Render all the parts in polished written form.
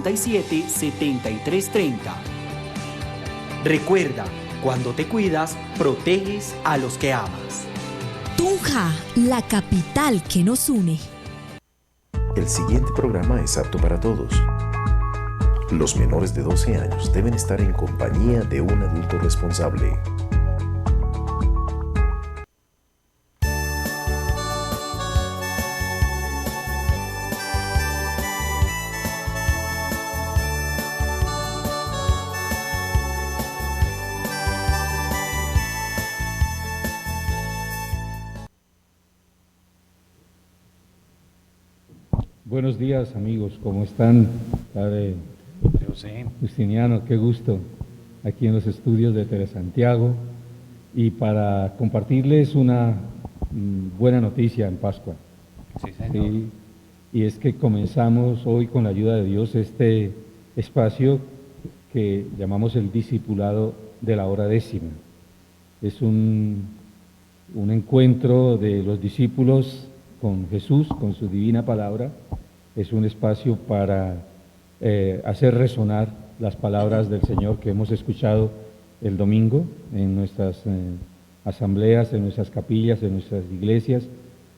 317-7330. Recuerda, cuando te cuidas, proteges a los que amas. Tunja, la capital que nos une. El siguiente programa es apto para todos. Los menores de 12 años deben estar en compañía de un adulto responsable. Buenos días, amigos, ¿cómo están? Padre Justiniano, qué gusto aquí en los estudios de Telesantiago y para compartirles una buena noticia en Pascua. Sí, señor. Sí, y es que comenzamos hoy con la ayuda de Dios este espacio que llamamos el discipulado de la hora décima. Es un encuentro de los discípulos con Jesús, con su divina palabra. Es un espacio para hacer resonar las palabras del Señor que hemos escuchado el domingo en nuestras asambleas, en nuestras capillas, en nuestras iglesias,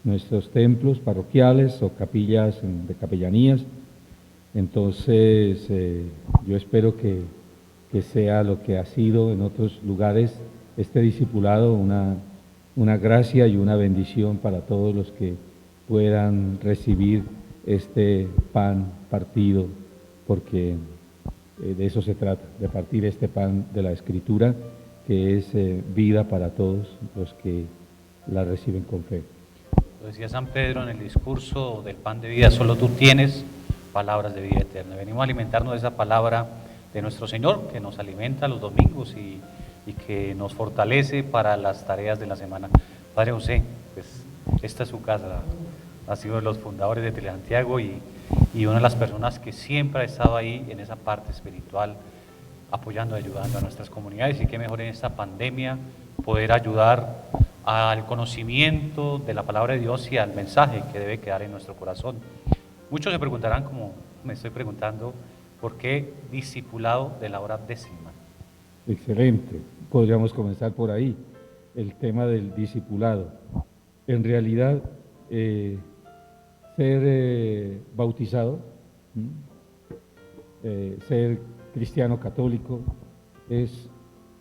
nuestros templos parroquiales o capillas de capellanías. Entonces, yo espero que sea lo que ha sido en otros lugares este discipulado, una gracia y una bendición para todos los que puedan recibir este pan partido, porque de eso se trata, de partir este pan de la Escritura, que es vida para todos los que la reciben con fe. Lo decía San Pedro en el discurso del pan de vida, solo tú tienes palabras de vida eterna. Venimos a alimentarnos de esa palabra de nuestro Señor, que nos alimenta los domingos y que nos fortalece para las tareas de la semana. Padre José, pues esta es su casa, ha sido de los fundadores de Telesantiago y una de las personas que siempre ha estado ahí en esa parte espiritual, apoyando, ayudando a nuestras comunidades, y qué mejor en esta pandemia poder ayudar al conocimiento de la palabra de Dios y al mensaje que debe quedar en nuestro corazón. Muchos se preguntarán, como me estoy preguntando, ¿por qué discipulado de la hora décima? Excelente, podríamos comenzar por ahí, el tema del discipulado. En realidad, ser bautizado, ser cristiano católico, es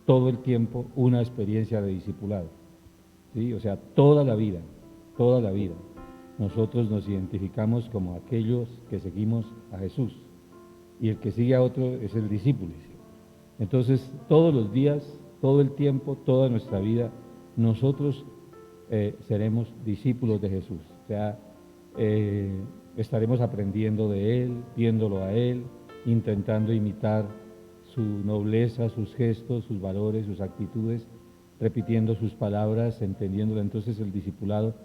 todo el tiempo una experiencia de discipulado, ¿sí? O sea, toda la vida, nosotros nos identificamos como aquellos que seguimos a Jesús, y el que sigue a otro es el discípulo. Entonces, todos los días, todo el tiempo, toda nuestra vida, nosotros seremos discípulos de Jesús. O sea, estaremos aprendiendo de Él, viéndolo a Él, intentando imitar su nobleza, sus gestos, sus valores, sus actitudes, repitiendo sus palabras, entendiéndolo. Entonces el discipulado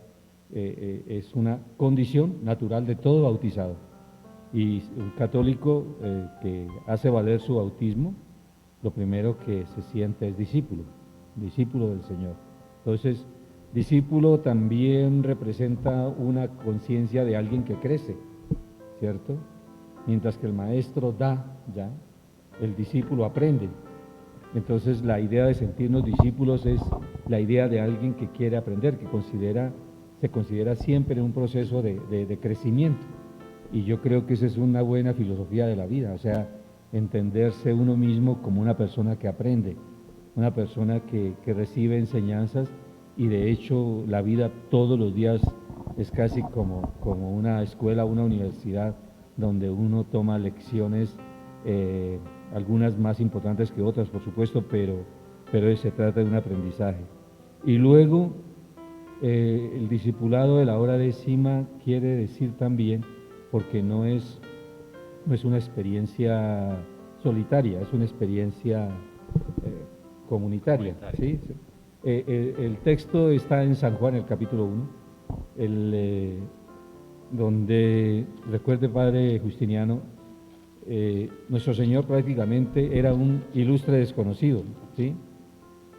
es una condición natural de todo bautizado. Y un católico que hace valer su bautismo, lo primero que se siente es discípulo del Señor. Entonces, discípulo también representa una conciencia de alguien que crece, ¿cierto? Mientras que el maestro da, ya, el discípulo aprende. Entonces, la idea de sentirnos discípulos es la idea de alguien que quiere aprender, que se considera siempre en un proceso de crecimiento. Y yo creo que esa es una buena filosofía de la vida, o sea, entenderse uno mismo como una persona que aprende, una persona que recibe enseñanzas. Y de hecho la vida todos los días es casi como una escuela, una universidad, donde uno toma lecciones, algunas más importantes que otras, por supuesto, pero se trata de un aprendizaje. Y luego el discipulado de la hora décima quiere decir también, porque no es una experiencia solitaria, es una experiencia comunitaria, ¿sí? El texto está en San Juan, el capítulo 1, donde, recuerde, Padre Justiniano, nuestro Señor prácticamente era un ilustre desconocido, ¿sí?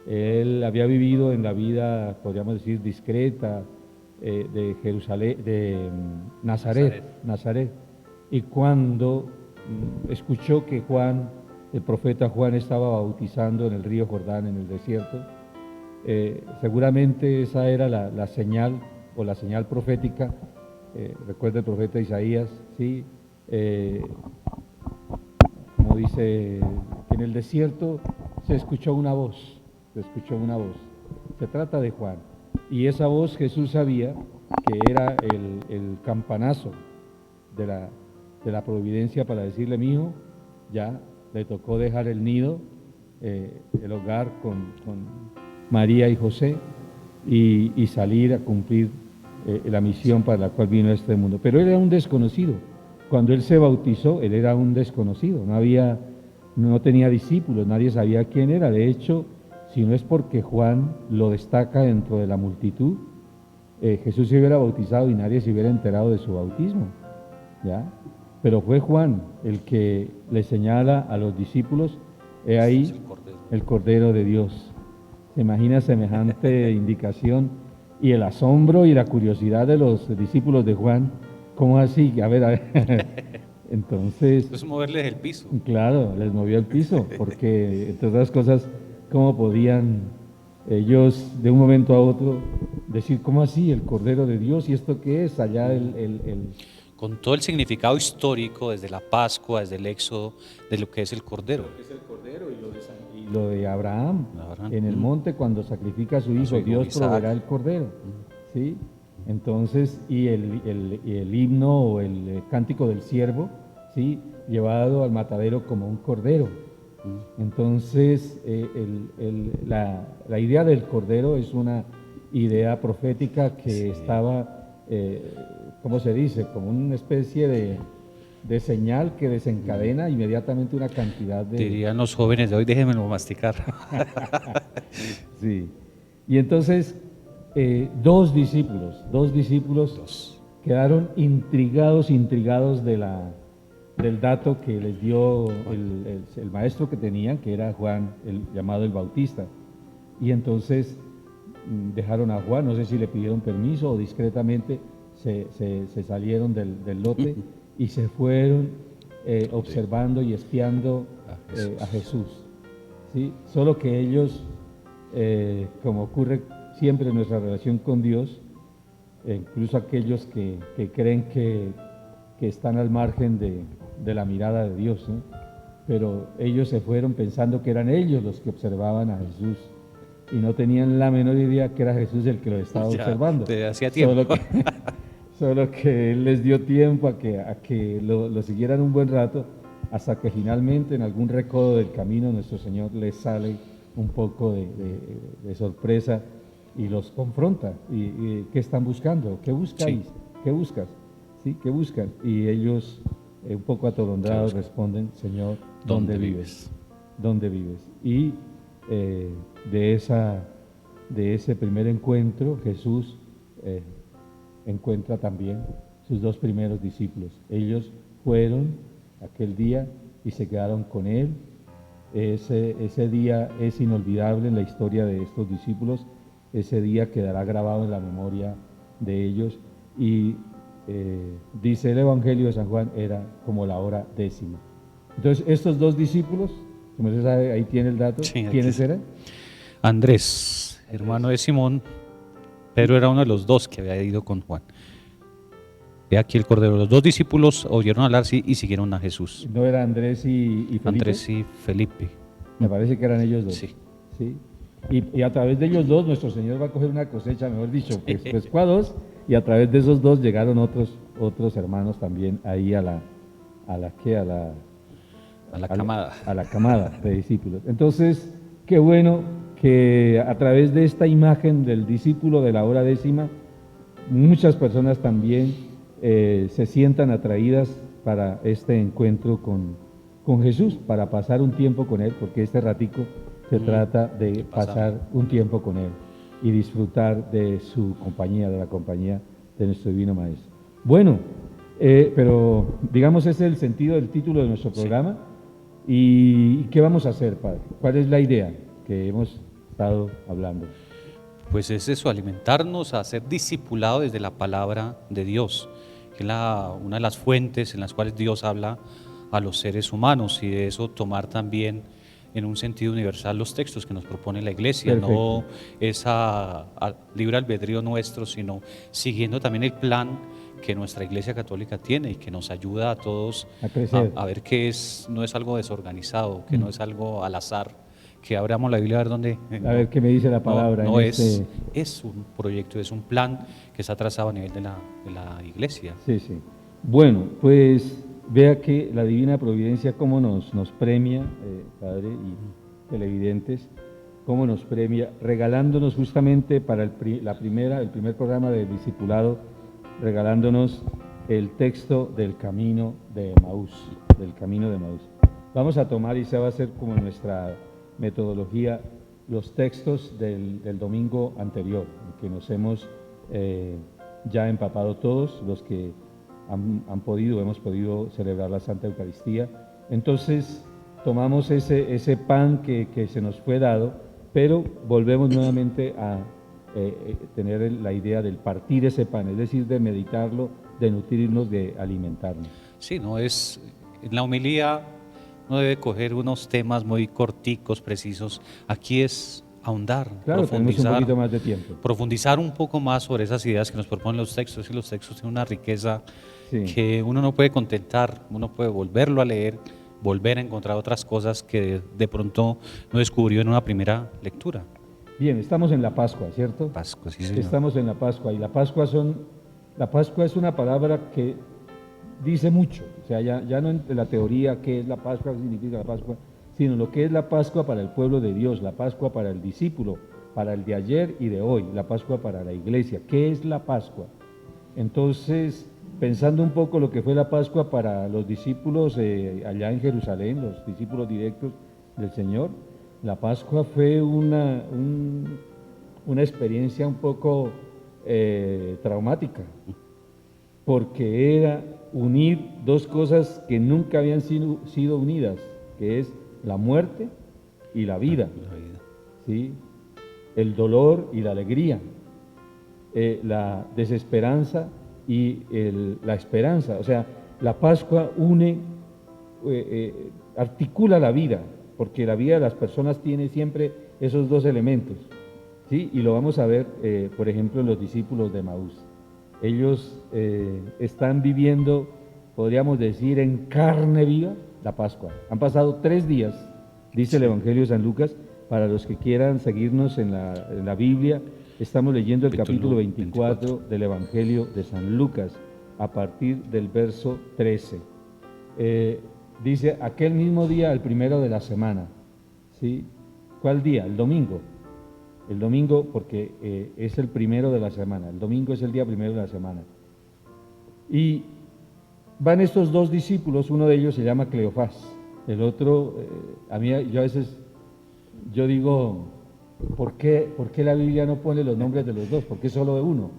Él había vivido en la vida, podríamos decir, discreta de Jerusalén, de Nazaret. Y cuando escuchó que Juan, el profeta Juan, estaba bautizando en el río Jordán, en el desierto. Seguramente esa era la señal o la señal profética. Recuerda el profeta Isaías, ¿sí? Como dice, que en el desierto se escuchó una voz, Se trata de Juan. Y esa voz Jesús sabía que era el campanazo de la providencia para decirle: mi hijo, ya le tocó dejar el nido, el hogar con María y José y salir a cumplir la misión para la cual vino a este mundo. Pero él era un desconocido. Cuando él se bautizó, él era un desconocido, no tenía discípulos, nadie sabía quién era. De hecho, si no es porque Juan lo destaca dentro de la multitud, Jesús se hubiera bautizado y nadie se hubiera enterado de su bautismo, ¿ya? Pero fue Juan el que le señala a los discípulos: he ahí el Cordero de Dios. ¿Se imagina semejante indicación? Y el asombro y la curiosidad de los discípulos de Juan: ¿cómo así? A ver. Entonces... Es moverles el piso. Claro, les movió el piso, porque entre otras cosas, ¿cómo podían ellos de un momento a otro decir: ¿cómo así? El Cordero de Dios, ¿y esto qué es? Allá Con todo el significado histórico, desde la Pascua, desde el Éxodo, de lo que es el Cordero. Lo que es el Cordero y lo de Abraham, en el monte cuando sacrifica a su hijo, Dios Isaac. proveerá el Cordero, ¿sí? Entonces, y el himno o el cántico del siervo, ¿sí? Llevado al matadero como un cordero. Entonces, la idea del cordero es una idea profética que estaba, ¿cómo se dice? Como una especie de señal que desencadena inmediatamente una cantidad de... Dirían los jóvenes de hoy: déjenmelo masticar. Sí. Y entonces, dos discípulos quedaron intrigados del dato que les dio el maestro que tenían, que era Juan, el llamado el Bautista. Y entonces dejaron a Juan, no sé si le pidieron permiso o discretamente se salieron del lote y se fueron observando y espiando a Jesús. ¿Sí? Solo que ellos, como ocurre siempre en nuestra relación con Dios, incluso aquellos que creen que están al margen de la mirada de Dios, ¿no? Pero ellos se fueron pensando que eran ellos los que observaban a Jesús y no tenían la menor idea que era Jesús el que los estaba observando. Desde hacía tiempo. Solo que Él les dio tiempo a que lo siguieran un buen rato, hasta que finalmente en algún recodo del camino nuestro Señor les sale un poco de sorpresa y los confronta. ¿Y qué están buscando? ¿Qué buscáis? Sí. ¿Qué buscas? ¿Sí? ¿Qué buscan? Y ellos, un poco atolondrados, responden: Señor, ¿dónde vives? ¿Dónde vives? Y de ese primer encuentro, Jesús encuentra también sus dos primeros discípulos. Ellos fueron aquel día y se quedaron con Él. Ese día es inolvidable en la historia de estos discípulos. Ese día quedará grabado en la memoria de ellos. Y dice el Evangelio de San Juan, era como la hora 10. Entonces, estos dos discípulos, como se sabe, ahí tiene el dato, Sí, ¿quiénes eran? Andrés, hermano de Simón. Pedro era uno de los dos que había ido con Juan. Ve aquí el Cordero. Los dos discípulos oyeron hablar y siguieron a Jesús. ¿No era Andrés y Felipe? Andrés y Felipe. Me parece que eran ellos dos. Sí. ¿Sí? Y a través de ellos dos, nuestro Señor va a coger una cosecha, mejor dicho, pues fue a dos, y a través de esos dos llegaron otros hermanos también ahí a la camada de discípulos. Entonces, qué bueno que a través de esta imagen del discípulo de la hora 10, muchas personas también se sientan atraídas para este encuentro con Jesús, para pasar un tiempo con Él, porque este ratico se trata de pasar un tiempo con Él y disfrutar de su compañía, de la compañía de nuestro Divino Maestro. Bueno, pero digamos ese es el sentido del título de nuestro programa. ¿Y qué vamos a hacer, Padre? ¿Cuál es la idea que hemos estado hablando? Pues es eso, alimentarnos a ser discipulados desde la palabra de Dios, que es una de las fuentes en las cuales Dios habla a los seres humanos y de eso tomar también en un sentido universal los textos que nos propone la Iglesia, Perfecto. no esa libre albedrío nuestro, sino siguiendo también el plan que nuestra Iglesia Católica tiene y que nos ayuda a todos A crecer. a ver que no es algo desorganizado, que no es algo al azar, que abramos la Biblia a ver dónde... A ver qué me dice la palabra. No, en este- es un proyecto, es un plan que está trazado a nivel de la Iglesia. Sí, sí. Bueno, pues vea que la divina providencia cómo nos premia, Padre y televidentes, cómo nos premia, regalándonos justamente para el primer programa del discipulado, regalándonos el texto del camino de Emaús, Vamos a tomar, y esa va a ser como nuestra metodología, los textos del domingo anterior, que nos hemos ya empapado todos, los que hemos podido celebrar la Santa Eucaristía. Entonces, tomamos ese pan que se nos fue dado, pero volvemos nuevamente a tener la idea del partir ese pan, es decir, de meditarlo, de nutrirnos, de alimentarnos. Sí, en la homilía no debe coger unos temas muy corticos, precisos. Aquí es ahondar, Claro, tenemos un poquito más de tiempo. profundizar un poco más sobre esas ideas que nos proponen los textos, y los textos tienen una riqueza Sí. que uno no puede contentar, uno puede volverlo a leer, volver a encontrar otras cosas que de pronto no descubrió en una primera lectura. Bien, estamos en la Pascua, ¿cierto? Pascua, sí, señor. Estamos en la Pascua, y la Pascua es una palabra que dice mucho, o sea, ya no en la teoría qué es la Pascua, qué significa la Pascua, sino lo que es la Pascua para el pueblo de Dios, la Pascua para el discípulo, para el de ayer y de hoy, la Pascua para la Iglesia. ¿Qué es la Pascua? Entonces, pensando un poco lo que fue la Pascua para los discípulos allá en Jerusalén, los discípulos directos del Señor, la Pascua fue una experiencia un poco traumática, porque era unir dos cosas que nunca habían sido unidas, que es la muerte y la vida, ¿sí? El dolor y la alegría, la desesperanza y la esperanza. O sea, la Pascua articula la vida, porque la vida de las personas tiene siempre esos dos elementos, ¿sí? Y lo vamos a ver, por ejemplo, en los discípulos de Emaús. Ellos están viviendo, podríamos decir, en carne viva la Pascua. Han pasado 3 días, dice el Evangelio de San Lucas. Para los que quieran seguirnos en la Biblia, estamos leyendo el capítulo 24 del Evangelio de San Lucas, a partir del verso 13. Dice, aquel mismo día, el primero de la semana, ¿sí? ¿Cuál día? El domingo. El domingo, porque es el primero de la semana. El domingo es el día primero de la semana. Y van estos 2 discípulos, uno de ellos se llama Cleofás, el otro, yo a veces, yo digo, ¿por qué la Biblia no pone los nombres de los 2? ¿Por qué solo de uno?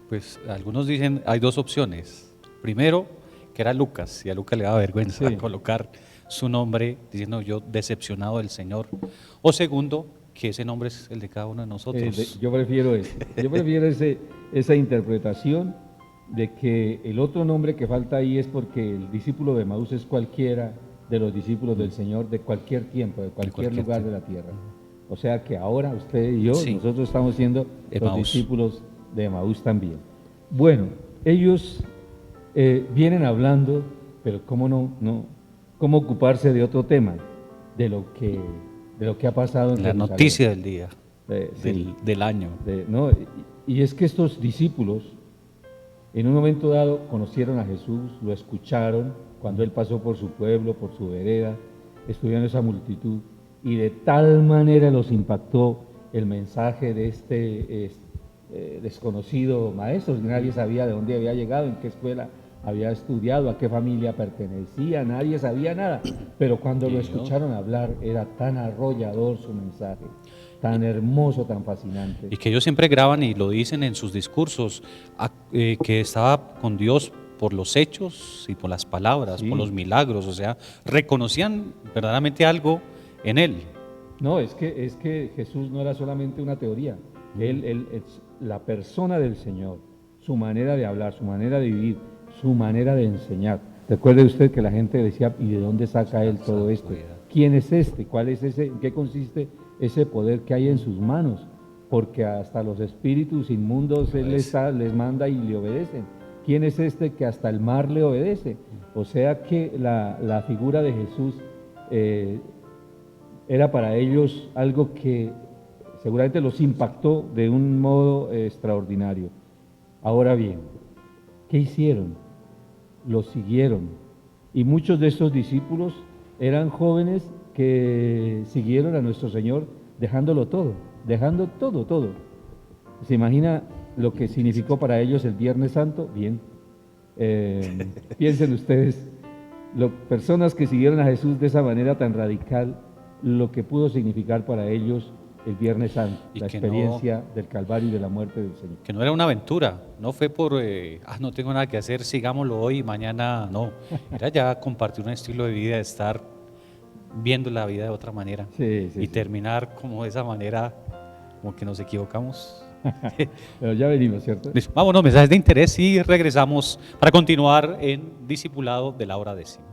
Pues algunos dicen, hay 2 opciones. Primero, que era Lucas, y a Lucas le daba vergüenza Sí. colocar su nombre, diciendo yo decepcionado del Señor. O segundo, que ese nombre es el de cada uno de nosotros. Yo prefiero esa interpretación de que el otro nombre que falta ahí es porque el discípulo de Emaús es cualquiera de los discípulos del Señor de cualquier tiempo, de cualquier lugar de la tierra. O sea que ahora usted y yo, Sí. nosotros estamos siendo los Emaús. discípulos de Emaús también. Bueno, ellos vienen hablando, pero cómo ocuparse de otro tema, de lo que ha pasado en La Jerusalén. noticia del día, Sí. del año. ¿No? Y es que estos discípulos, en un momento dado, conocieron a Jesús, lo escucharon cuando Él pasó por su pueblo, por su vereda, estuvieron esa multitud, y de tal manera los impactó el mensaje de este desconocido maestro. Nadie sabía de dónde había llegado, en qué escuela había estudiado, a qué familia pertenecía, nadie sabía nada, pero cuando lo escucharon hablar, era tan arrollador su mensaje, tan hermoso, tan fascinante. Y que ellos siempre graban y lo dicen en sus discursos, que estaba con Dios por los hechos y por las palabras, Sí. por los milagros, o sea, reconocían verdaderamente algo en Él. No, es que Jesús no era solamente una teoría, él es la persona del Señor, su manera de hablar, su manera de vivir, su manera de enseñar. Recuerde usted que la gente decía, ¿y de dónde saca él todo esto? ¿Quién es este? ¿Cuál es ese? ¿En qué consiste ese poder que hay en sus manos? Porque hasta los espíritus inmundos él les manda y le obedecen. ¿Quién es este que hasta el mar le obedece? O sea que la figura de Jesús era para ellos algo que seguramente los impactó de un modo extraordinario. Ahora bien, ¿qué hicieron? Los siguieron. Y muchos de estos discípulos eran jóvenes que siguieron a nuestro Señor dejándolo todo, dejando todo. ¿Se imagina lo que significó para ellos el Viernes Santo? Bien. Piensen ustedes, personas que siguieron a Jesús de esa manera tan radical, lo que pudo significar para ellos el Viernes Santo, la experiencia del Calvario y de la muerte del Señor. Que no era una aventura, no fue por, no tengo nada que hacer, sigámoslo hoy y mañana no. Era ya compartir un estilo de vida, de estar viendo la vida de otra manera y terminar como de esa manera, como que nos equivocamos. Pero ya venimos, ¿cierto? Vámonos, mensajes de interés y regresamos para continuar en Discipulado de la hora décima.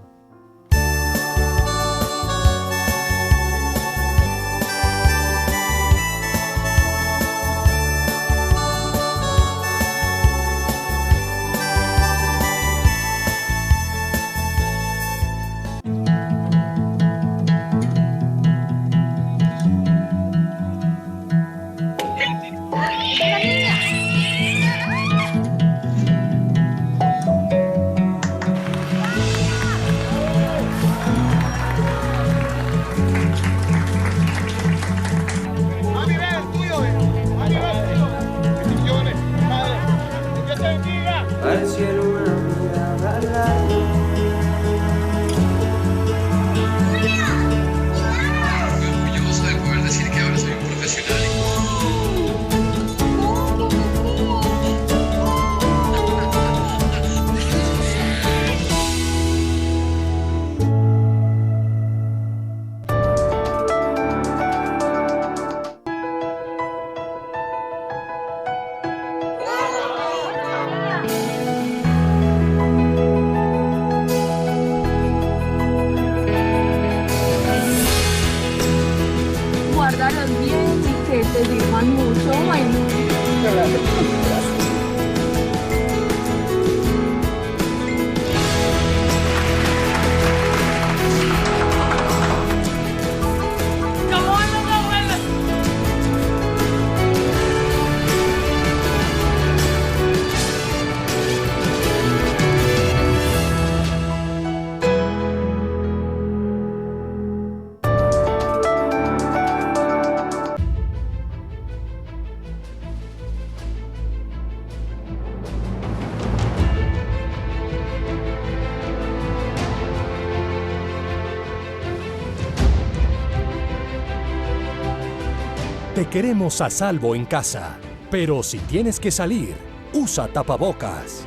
Te queremos a salvo en casa, pero si tienes que salir, usa tapabocas.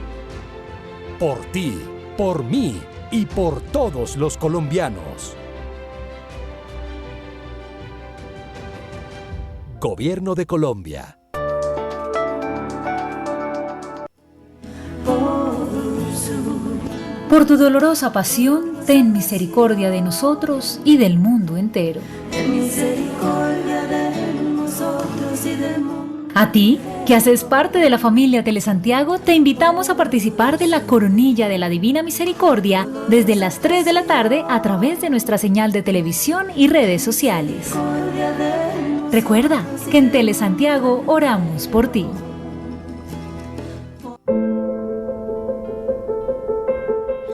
Por ti, por mí y por todos los colombianos. Gobierno de Colombia. Por tu dolorosa pasión, ten misericordia de nosotros y del mundo entero. Ten misericordia de nosotros y del mundo. A ti, que haces parte de la familia Telesantiago, te invitamos a participar de la Coronilla de la Divina Misericordia desde las 3 de la tarde a través de nuestra señal de televisión y redes sociales. Recuerda que en Telesantiago oramos por ti.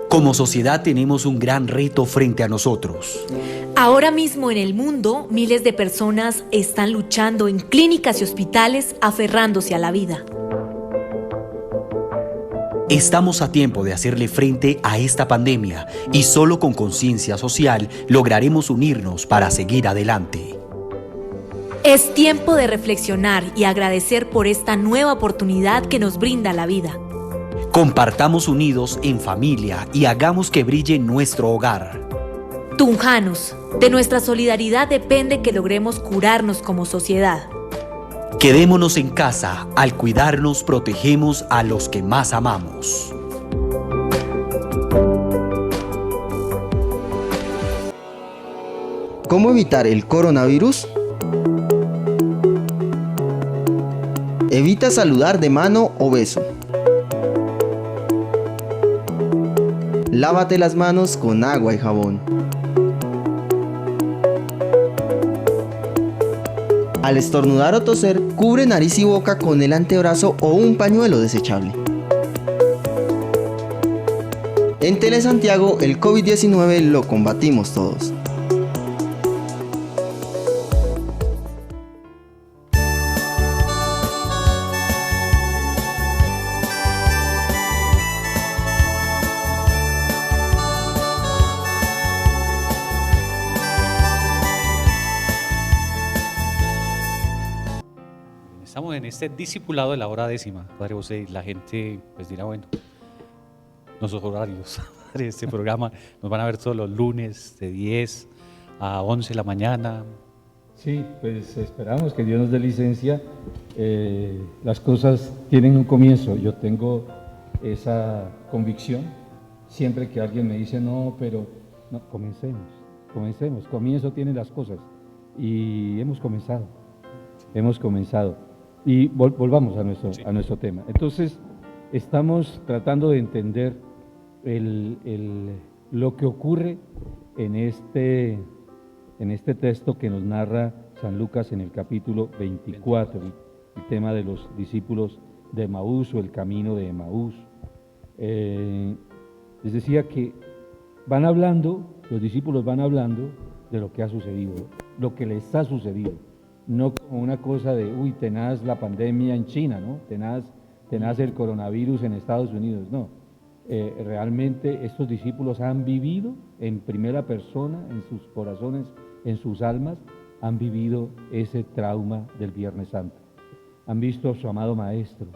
Como sociedad tenemos un gran reto frente a nosotros. Ahora mismo en el mundo, miles de personas están luchando en clínicas y hospitales aferrándose a la vida. Estamos a tiempo de hacerle frente a esta pandemia y solo con conciencia social lograremos unirnos para seguir adelante. Es tiempo de reflexionar y agradecer por esta nueva oportunidad que nos brinda la vida. Compartamos unidos en familia y hagamos que brille nuestro hogar. Tunjanos, de nuestra solidaridad depende que logremos curarnos como sociedad. Quedémonos en casa, al cuidarnos protegemos a los que más amamos. ¿Cómo evitar el coronavirus? Evita saludar de mano o beso. Lávate las manos con agua y jabón. Al estornudar o toser, cubre nariz y boca con el antebrazo o un pañuelo desechable. En Telesantiago, el COVID-19 lo combatimos todos. Estamos en este discipulado de la hora décima, Padre José, y la gente pues dirá, bueno, nuestros horarios de este programa nos van a ver todos los lunes de 10 a 11 de la mañana. Sí, pues esperamos que Dios nos dé licencia. Las cosas tienen un comienzo. Yo tengo esa convicción. Siempre que alguien me dice, no, pero no, comencemos. Comienzo tienen las cosas. Y hemos comenzado. Y volvamos a nuestro tema. Entonces, estamos tratando de entender lo que ocurre en este texto que nos narra San Lucas en el capítulo 24, el tema de los discípulos de Emaús o el camino de Emaús. Les decía que los discípulos van hablando de lo que ha sucedido, lo que les ha sucedido, no como una cosa de, tenaz la pandemia en China, ¿no? Tenaz el coronavirus en Estados Unidos, no. Realmente estos discípulos han vivido en primera persona, en sus corazones, en sus almas, han vivido ese trauma del Viernes Santo. Han visto a su amado Maestro,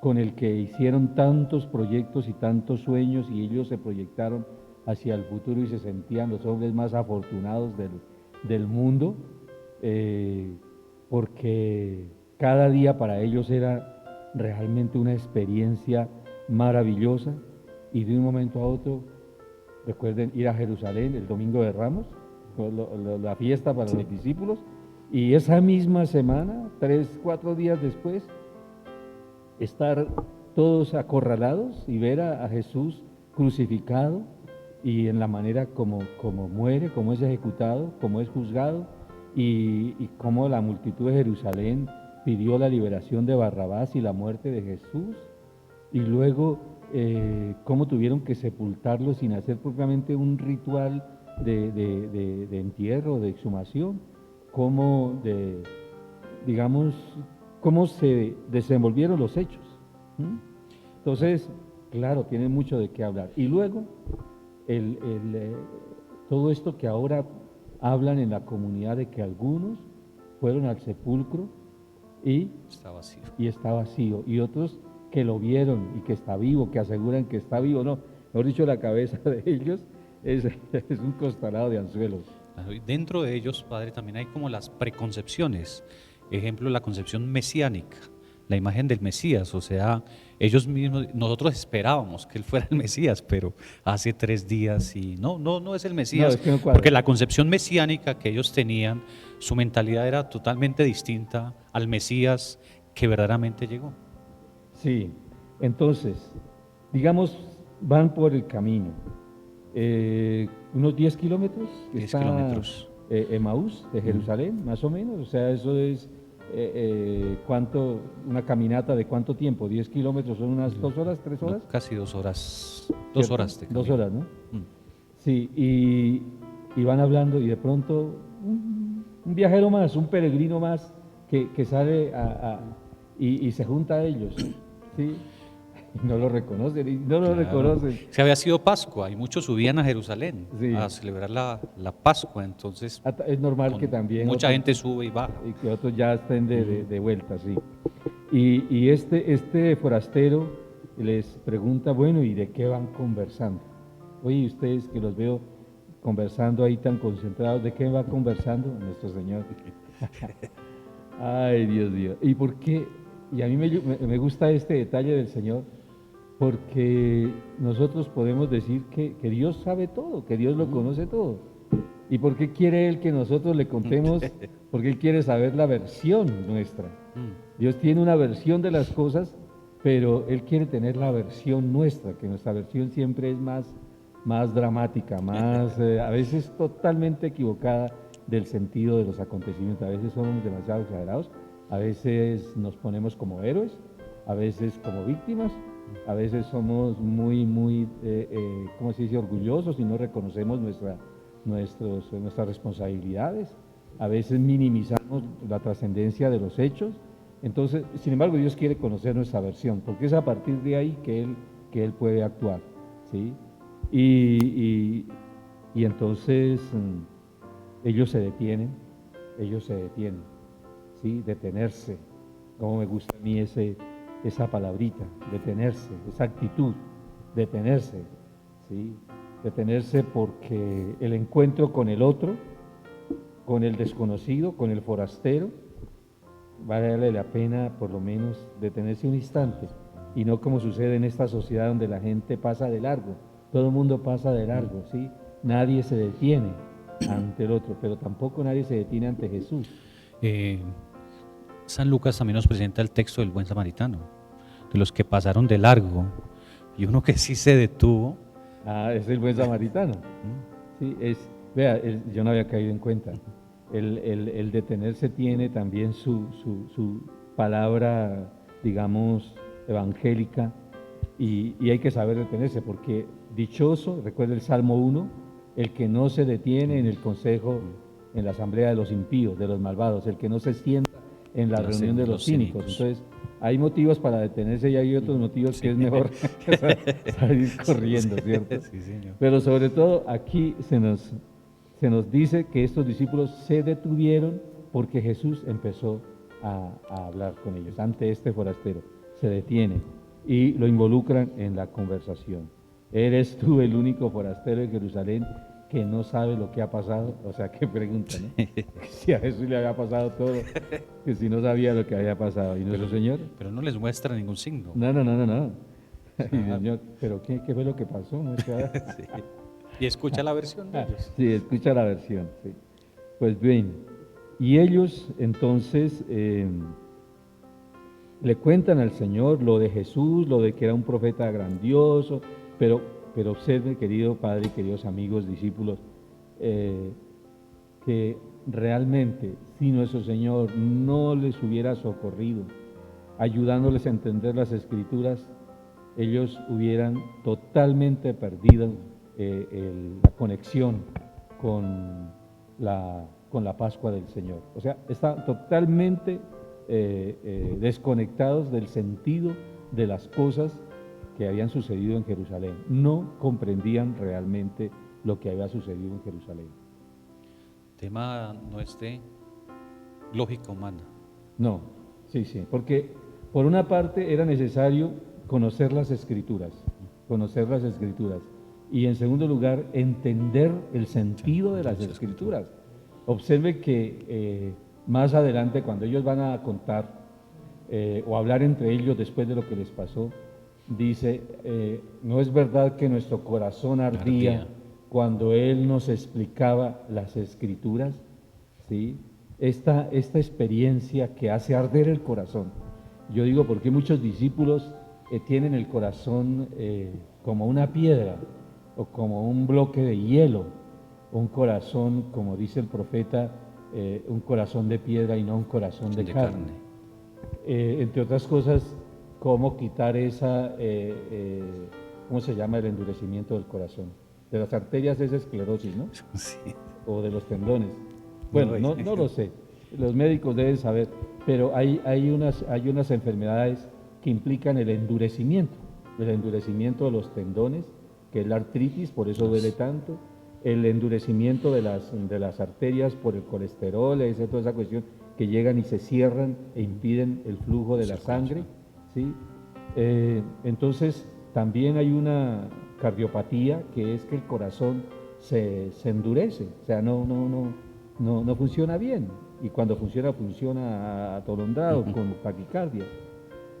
con el que hicieron tantos proyectos y tantos sueños, y ellos se proyectaron hacia el futuro y se sentían los hombres más afortunados del mundo, porque cada día para ellos era realmente una experiencia maravillosa. Y de un momento a otro, recuerden ir a Jerusalén el Domingo de Ramos, la fiesta para los discípulos, y esa misma semana, 3-4 días después, estar todos acorralados y ver a Jesús crucificado, y en la manera como muere, como es ejecutado, como es juzgado, y cómo la multitud de Jerusalén pidió la liberación de Barrabás y la muerte de Jesús, y luego cómo tuvieron que sepultarlo sin hacer propiamente un ritual de entierro, de exhumación, cómo se desenvolvieron los hechos. Entonces, claro, tienen mucho de qué hablar. Y luego, todo esto que ahora hablan en la comunidad de que algunos fueron al sepulcro y está vacío, y otros que lo vieron y que está vivo, que aseguran que está vivo. No, mejor dicho, la cabeza de ellos es un costalado de anzuelos. Dentro de ellos, Padre, también hay como las preconcepciones. Ejemplo, la concepción mesiánica, la imagen del Mesías. O sea, ellos mismos, nosotros esperábamos que él fuera el Mesías, pero hace 3 días y no es el Mesías. No, es que no cuadra. Porque la concepción mesiánica que ellos tenían, su mentalidad era totalmente distinta al Mesías que verdaderamente llegó. Sí, entonces, digamos, van por el camino, unos 10 kilómetros, 10 kilómetros. Emaús de Jerusalén, más o menos, o sea, eso es, una caminata de cuánto tiempo, 10 kilómetros, son unas 2 horas, 3 horas. No, casi 2 horas, 2 horas de camino. 2 horas, ¿no? Sí, y van hablando y de pronto un viajero más, un peregrino más que sale y se junta a ellos. Sí, y no lo reconocen, reconocen. Se había sido Pascua y muchos subían a Jerusalén a celebrar la Pascua, entonces es normal que también mucha gente sube y baja. Y que otros ya estén de vuelta, sí. Y este forastero les pregunta, bueno, ¿y de qué van conversando? Oye, ustedes que los veo conversando ahí tan concentrados, ¿de qué va conversando nuestro Señor? Ay, Dios mío. ¿Y por qué? Y a mí me gusta este detalle del Señor, porque nosotros podemos decir que Dios sabe todo, que Dios lo conoce todo. ¿Y por qué quiere Él que nosotros le contemos? Porque Él quiere saber la versión nuestra. Dios tiene una versión de las cosas, pero Él quiere tener la versión nuestra, que nuestra versión siempre es más dramática, a veces totalmente equivocada del sentido de los acontecimientos. A veces somos demasiado exagerados, a veces nos ponemos como héroes, a veces como víctimas, a veces somos muy ¿cómo se dice?, orgullosos y no reconocemos nuestras responsabilidades, a veces minimizamos la trascendencia de los hechos. Entonces, sin embargo, Dios quiere conocer nuestra versión, porque es a partir de ahí que Él puede actuar, ¿sí? Y entonces ellos se detienen, ¿sí? Detenerse. Como me gusta a mí esa palabrita, detenerse, esa actitud, detenerse, ¿sí? Detenerse porque el encuentro con el otro, con el desconocido, con el forastero, vale la pena por lo menos detenerse un instante, y no como sucede en esta sociedad donde la gente pasa de largo, todo el mundo pasa de largo, ¿sí? Nadie se detiene ante el otro, pero tampoco nadie se detiene ante Jesús. San Lucas también nos presenta el texto del buen samaritano, de los que pasaron de largo, y uno que sí se detuvo. Es el buen samaritano. Sí, vea, yo no había caído en cuenta. El detenerse tiene también su palabra, digamos, evangélica, y hay que saber detenerse, porque dichoso, recuerda el Salmo 1, el que no se detiene en el consejo, en la asamblea de los impíos, de los malvados, el que no se sienta en la reunión de los cínicos. Entonces, hay motivos para detenerse y hay otros motivos que es mejor salir corriendo, ¿cierto? Sí, señor. Pero sobre todo aquí se nos dice que estos discípulos se detuvieron porque Jesús empezó a hablar con ellos. Ante este forastero se detienen y lo involucran en la conversación. ¿Eres tú el único forastero de Jerusalén que no sabe lo que ha pasado? O sea, qué pregunta, ¿no? Si a Jesús le había pasado todo, que si no sabía lo que había pasado. ¿Y nuestro Señor? Pero no les muestra ningún signo. No. Y Dios mío, ¿pero qué fue lo que pasó? Sí. Y escucha la versión de ellos. Sí, escucha la versión, sí. Pues bien, y ellos entonces le cuentan al Señor lo de Jesús, lo de que era un profeta grandioso, pero observe, querido Padre, queridos amigos, discípulos, que realmente si nuestro Señor no les hubiera socorrido, ayudándoles a entender las Escrituras, ellos hubieran totalmente perdido la conexión con la Pascua del Señor. O sea, están totalmente desconectados del sentido de las cosas que habían sucedido en Jerusalén. No comprendían realmente lo que había sucedido en Jerusalén. Tema no es de lógica humana. No, sí, porque por una parte era necesario conocer las Escrituras, y en segundo lugar, entender el sentido de las Escrituras. Observe que más adelante, cuando ellos van a contar o hablar entre ellos después de lo que les pasó, dice, no es verdad que nuestro corazón ardía cuando Él nos explicaba las Escrituras, ¿sí? Esta experiencia que hace arder el corazón. Yo digo, porque muchos discípulos tienen el corazón como una piedra o como un bloque de hielo, un corazón, como dice el profeta, un corazón de piedra y no un corazón de carne. Entre otras cosas, cómo quitar ¿cómo se llama? El endurecimiento del corazón. De las arterias es esclerosis, ¿no? Sí. O de los tendones. Bueno, no lo sé. Los médicos deben saber, pero hay unas enfermedades que implican el endurecimiento de los tendones, que es la artritis, por eso duele tanto, el endurecimiento de las arterias por el colesterol, toda esa cuestión, que llegan y se cierran e impiden el flujo de la sangre, ¿sí? Entonces, también hay una cardiopatía, que es que el corazón se endurece, o sea, no funciona bien, y cuando funciona atolondrado, con taquicardia.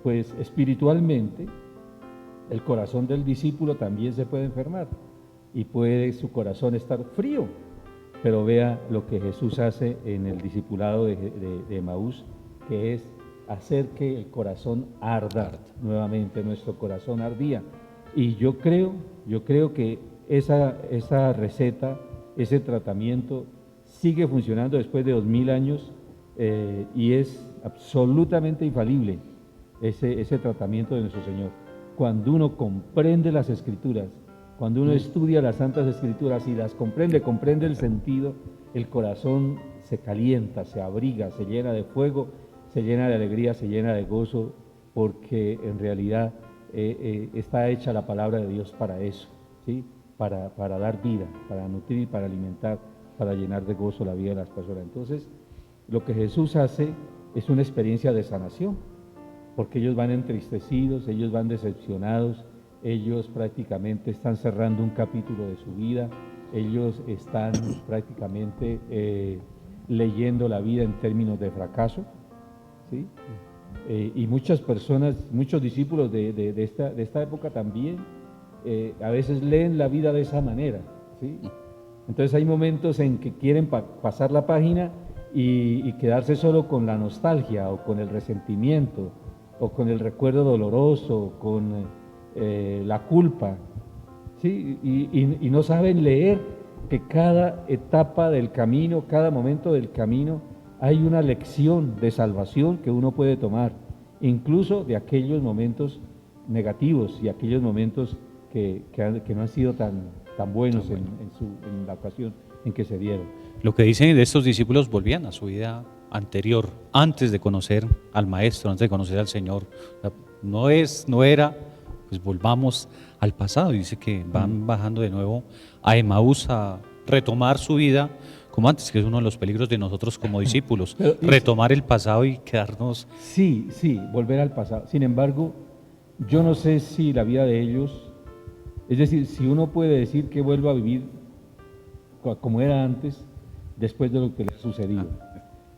Pues espiritualmente, el corazón del discípulo también se puede enfermar, y puede su corazón estar frío, pero vea lo que Jesús hace en el discipulado de Emaús, que es hacer que el corazón arda nuevamente. Nuestro corazón ardía. Y yo creo que esa receta, ese tratamiento sigue funcionando después de 2000 años y es absolutamente infalible ese tratamiento de nuestro Señor. Cuando uno comprende las Escrituras, cuando uno estudia las Santas Escrituras y las comprende el sentido, el corazón se calienta, se abriga, se llena de fuego, se llena de alegría, se llena de gozo, porque en realidad está hecha la palabra de Dios para eso, ¿sí? Para dar vida, para nutrir, para alimentar, para llenar de gozo la vida de las personas. Entonces, lo que Jesús hace es una experiencia de sanación, porque ellos van entristecidos, ellos van decepcionados, ellos prácticamente están cerrando un capítulo de su vida, ellos están prácticamente leyendo la vida en términos de fracaso, ¿sí? Y muchas personas, muchos discípulos de esta época también, a veces leen la vida de esa manera, ¿sí? Entonces hay momentos en que quieren pasar la página y quedarse solo con la nostalgia o con el resentimiento o con el recuerdo doloroso, con la culpa, ¿sí? Y no saben leer que cada etapa del camino, cada momento del camino, hay una lección de salvación que uno puede tomar, incluso de aquellos momentos negativos y aquellos momentos que no han sido tan buenos en la ocasión en que se dieron. Lo que dicen de estos discípulos, volvían a su vida anterior, antes de conocer al Maestro, antes de conocer al Señor. No era, pues volvamos al pasado. Dice que van bajando de nuevo a Emaús a retomar su vida como antes, que es uno de los peligros de nosotros como discípulos, retomar el pasado y quedarnos... Sí, volver al pasado. Sin embargo, yo no sé si la vida de ellos, es decir, si uno puede decir que vuelva a vivir como era antes, después de lo que le ha sucedido.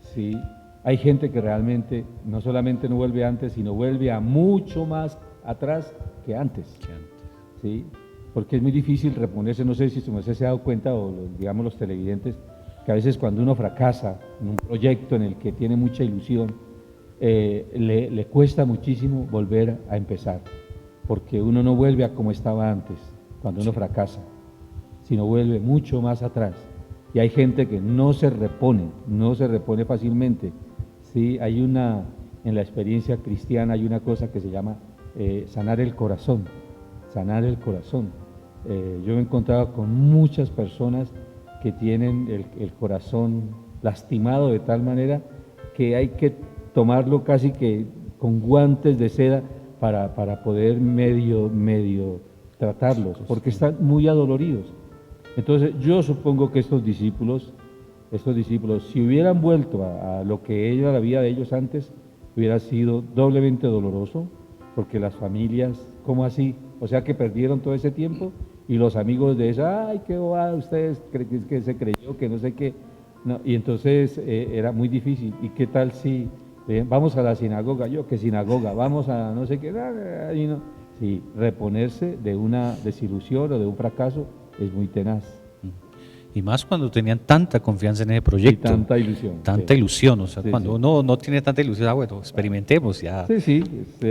Sí, hay gente que realmente no solamente no vuelve antes, sino vuelve a mucho más atrás que antes. ¿Sí? Porque es muy difícil reponerse, no sé si usted se ha dado cuenta, o digamos los televidentes, que a veces cuando uno fracasa en un proyecto en el que tiene mucha ilusión, le cuesta muchísimo volver a empezar, porque uno no vuelve a como estaba antes, cuando uno fracasa, sino vuelve mucho más atrás. Y hay gente que no se repone fácilmente. ¿Sí? En la experiencia cristiana hay una cosa que se llama sanar el corazón. Yo me he encontrado con muchas personas que tienen el corazón lastimado de tal manera que hay que tomarlo casi que con guantes de seda para poder medio tratarlos, porque están muy adoloridos. Entonces yo supongo que estos discípulos, si hubieran vuelto a lo que era la vida de ellos antes, hubiera sido doblemente doloroso, porque las familias, ¿cómo así? O sea que perdieron todo ese tiempo, y los amigos de esa, ay, qué bobada, ustedes que se creyó, que no sé qué. No, y entonces era muy difícil. ¿Y qué tal si vamos a la sinagoga? Yo, ¿qué sinagoga? Vamos a no sé qué. No. Sí, reponerse de una desilusión o de un fracaso es muy tenaz. Y más cuando tenían tanta confianza en ese proyecto. Y tanta ilusión. Tanta ilusión, o sea, cuando uno no tiene tanta ilusión, bueno, experimentemos ya.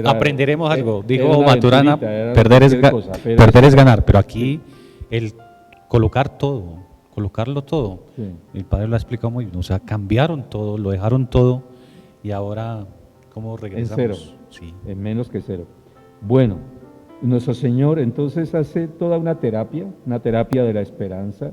Aprenderemos algo. Dijo Maturana, perder es ganar, pero aquí el colocarlo todo. Sí. El padre lo ha explicado muy bien, o sea, cambiaron todo, lo dejaron todo y ahora, ¿cómo regresamos? En cero, sí. En menos que cero. Bueno, nuestro Señor entonces hace toda una terapia de la esperanza,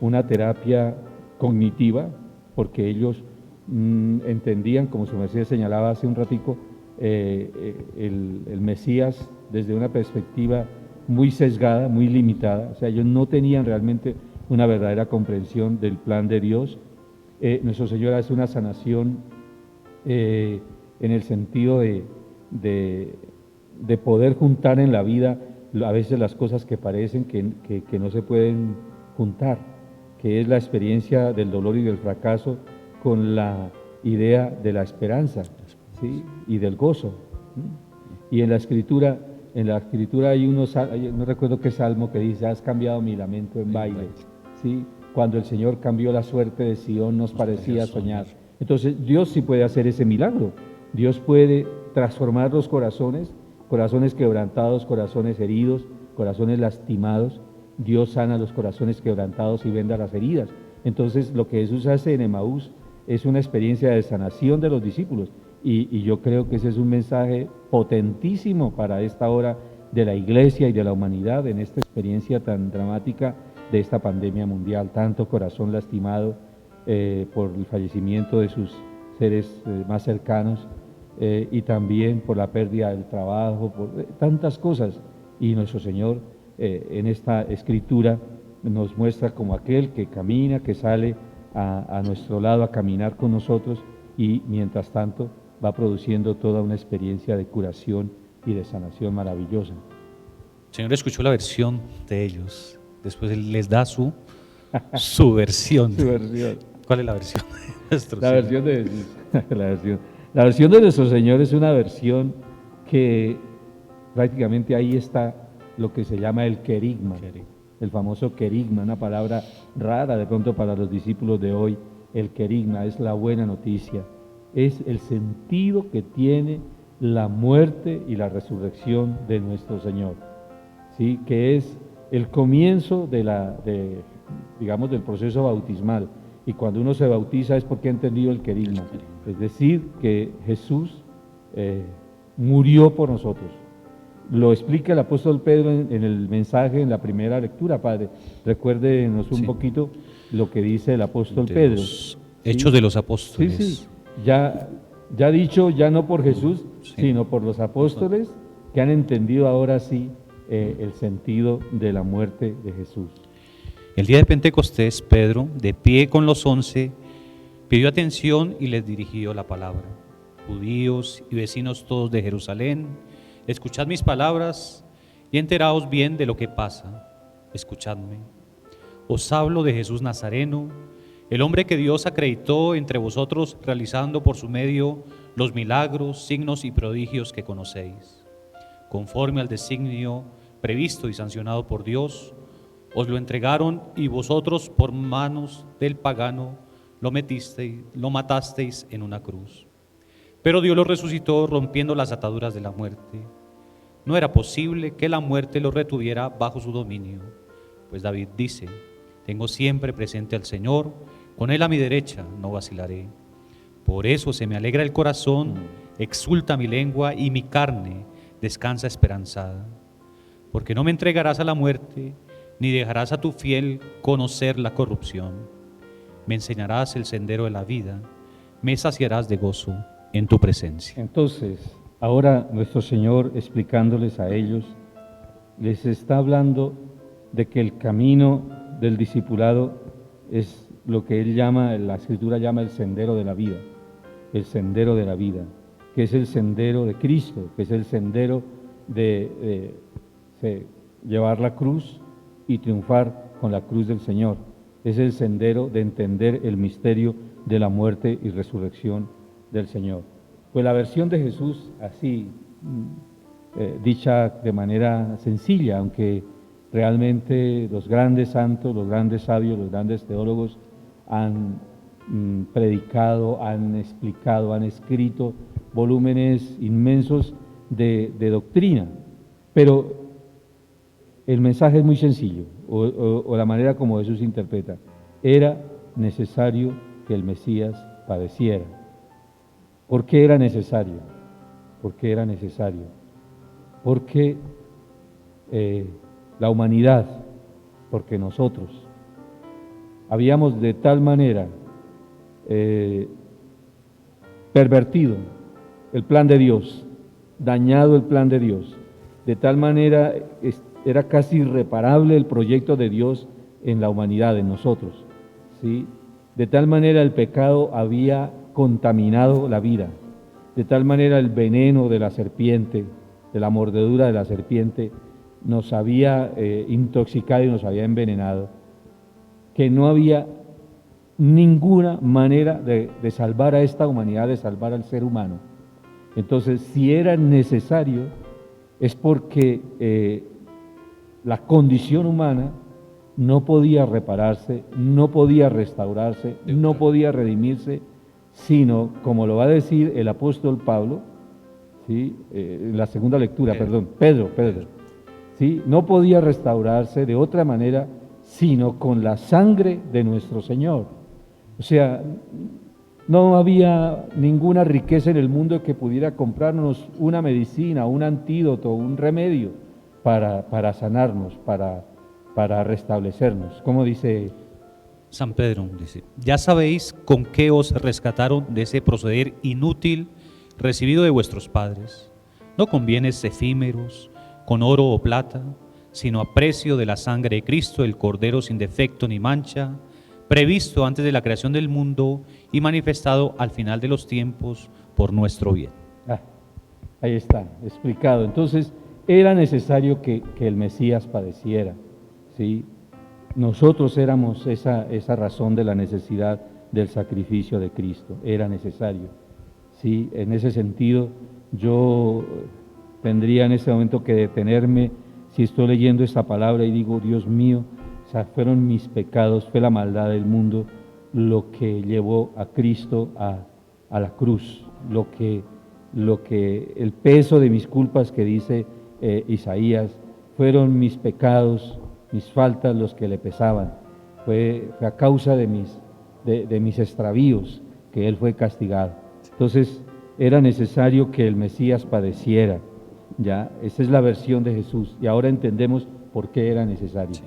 una terapia cognitiva, porque ellos entendían, como su merced señalaba hace un ratico, el Mesías desde una perspectiva muy sesgada, muy limitada. O sea, ellos no tenían realmente una verdadera comprensión del plan de Dios. Nuestro Señor hace una sanación en el sentido de poder juntar en la vida a veces las cosas que parecen que no se pueden juntar, que es la experiencia del dolor y del fracaso con la idea de la esperanza, ¿sí? Y del gozo. Y en la escritura hay no recuerdo qué salmo que dice, has cambiado mi lamento en baile, ¿sí? cuando el Señor cambió la suerte de Sion nos parecía soñar. Entonces Dios sí puede hacer ese milagro. Dios puede transformar los corazones, corazones quebrantados, corazones heridos, corazones lastimados. Dios sana los corazones quebrantados y venda las heridas. Entonces lo que Jesús hace en Emaús es una experiencia de sanación de los discípulos. Y yo creo que ese es un mensaje potentísimo para esta hora de la Iglesia y de la humanidad en esta experiencia tan dramática de esta pandemia mundial. Tanto corazón lastimado por el fallecimiento de sus seres más cercanos y también por la pérdida del trabajo, por tantas cosas. Y nuestro Señor en esta escritura nos muestra como aquel que camina, que sale a nuestro lado a caminar con nosotros y mientras tanto va produciendo toda una experiencia de curación y de sanación maravillosa. El Señor escuchó la versión de ellos, después Él les da su versión. Su versión. ¿Cuál es la versión de nuestro La Señor? versión de Jesús. La versión de nuestro Señor es una versión que prácticamente ahí está lo que se llama el querigma, el famoso querigma, una palabra rara de pronto para los discípulos de hoy. El querigma es la buena noticia, es el sentido que tiene la muerte y la resurrección de nuestro Señor, ¿sí? Que es el comienzo digamos, del proceso bautismal. Y cuando uno se bautiza es porque ha entendido el querigma, es decir, que Jesús murió por nosotros. Lo explica el apóstol Pedro en el mensaje, en la primera lectura, Padre. Recuérdenos un poquito lo que dice el apóstol Pedro. Hechos de los Apóstoles. Sí. Ya dicho, ya no por Jesús, sino por los apóstoles que han entendido ahora sí el sentido de la muerte de Jesús. El día de Pentecostés, Pedro, de pie con los 11, pidió atención y les dirigió la palabra. Judíos y vecinos todos de Jerusalén, escuchad mis palabras y enteraos bien de lo que pasa. Escuchadme. Os hablo de Jesús Nazareno, el hombre que Dios acreditó entre vosotros, realizando por su medio los milagros, signos y prodigios que conocéis. Conforme al designio previsto y sancionado por Dios, os lo entregaron y vosotros por manos del pagano lo matasteis en una cruz. Pero Dios lo resucitó rompiendo las ataduras de la muerte. No era posible que la muerte lo retuviera bajo su dominio, pues David dice: tengo siempre presente al Señor, con Él a mi derecha no vacilaré. Por eso se me alegra el corazón, exulta mi lengua y mi carne descansa esperanzada. Porque no me entregarás a la muerte, ni dejarás a tu fiel conocer la corrupción. Me enseñarás el sendero de la vida, me saciarás de gozo en tu presencia. Entonces, ahora nuestro Señor, explicándoles a ellos, les está hablando de que el camino del discipulado es lo que Él llama, la Escritura llama el sendero de la vida, el sendero de la vida, que es el sendero de Cristo, que es el sendero de llevar la cruz y triunfar con la cruz del Señor. Es el sendero de entender el misterio de la muerte y resurrección del Señor. Pues la versión de Jesús, así dicha de manera sencilla, aunque realmente los grandes santos, los grandes sabios, los grandes teólogos han predicado, han explicado, han escrito volúmenes inmensos de doctrina, pero el mensaje es muy sencillo, o la manera como Jesús interpreta. Era necesario que el Mesías padeciera. ¿Por qué era necesario? ¿Por qué era necesario? Porque la humanidad, porque nosotros habíamos de tal manera pervertido el plan de Dios, dañado el plan de Dios, de tal manera era casi irreparable el proyecto de Dios en la humanidad, en nosotros, ¿sí? De tal manera el pecado había contaminado la vida, de tal manera el veneno de la serpiente, de la mordedura de la serpiente, nos había intoxicado y nos había envenenado, que no había ninguna manera de salvar a esta humanidad, de salvar al ser humano. Entonces, si era necesario, es porque la condición humana no podía repararse, no podía restaurarse, no podía redimirse, sino, como lo va a decir el apóstol Pablo, ¿sí? En la segunda lectura, Pedro, ¿sí? No podía restaurarse de otra manera, sino con la sangre de nuestro Señor. O sea, no había ninguna riqueza en el mundo que pudiera comprarnos una medicina, un antídoto, un remedio para sanarnos, para restablecernos. Como dice San Pedro, dice: ya sabéis con qué os rescataron de ese proceder inútil recibido de vuestros padres, no con bienes efímeros, con oro o plata, sino a precio de la sangre de Cristo, el Cordero sin defecto ni mancha, previsto antes de la creación del mundo y manifestado al final de los tiempos por nuestro bien. Ahí está, explicado. Entonces, era necesario que el Mesías padeciera, ¿sí? Nosotros éramos esa razón de la necesidad del sacrificio de Cristo, era necesario, ¿sí? En ese sentido, yo tendría en ese momento que detenerme si estoy leyendo esta palabra y digo, Dios mío, o sea, fueron mis pecados, fue la maldad del mundo lo que llevó a Cristo a la cruz, lo que el peso de mis culpas que dice Isaías, fueron mis pecados, mis faltas los que le pesaban, fue a causa de mis extravíos que Él fue castigado. Entonces era necesario que el Mesías padeciera, ya, esa es la versión de Jesús, y ahora entendemos por qué era necesario. Sí.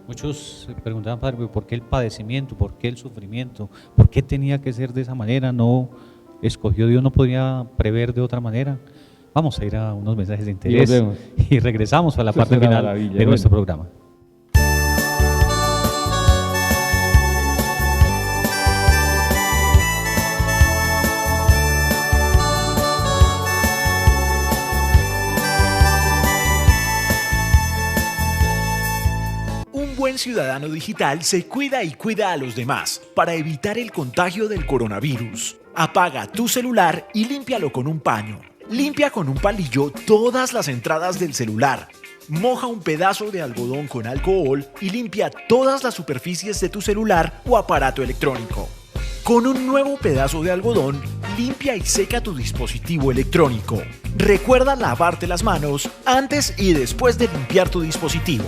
Muchos preguntaban, padre, ¿por qué el padecimiento? ¿Por qué el sufrimiento? ¿Por qué tenía que ser de esa manera? ¿No escogió Dios? ¿No podía prever de otra manera? Vamos a ir a unos mensajes de interés y regresamos a la parte final de nuestro programa. Un buen ciudadano digital se cuida y cuida a los demás para evitar el contagio del coronavirus. Apaga tu celular y límpialo con un paño. Limpia con un palillo todas las entradas del celular. Moja un pedazo de algodón con alcohol y limpia todas las superficies de tu celular o aparato electrónico. Con un nuevo pedazo de algodón, limpia y seca tu dispositivo electrónico. Recuerda lavarte las manos antes y después de limpiar tu dispositivo.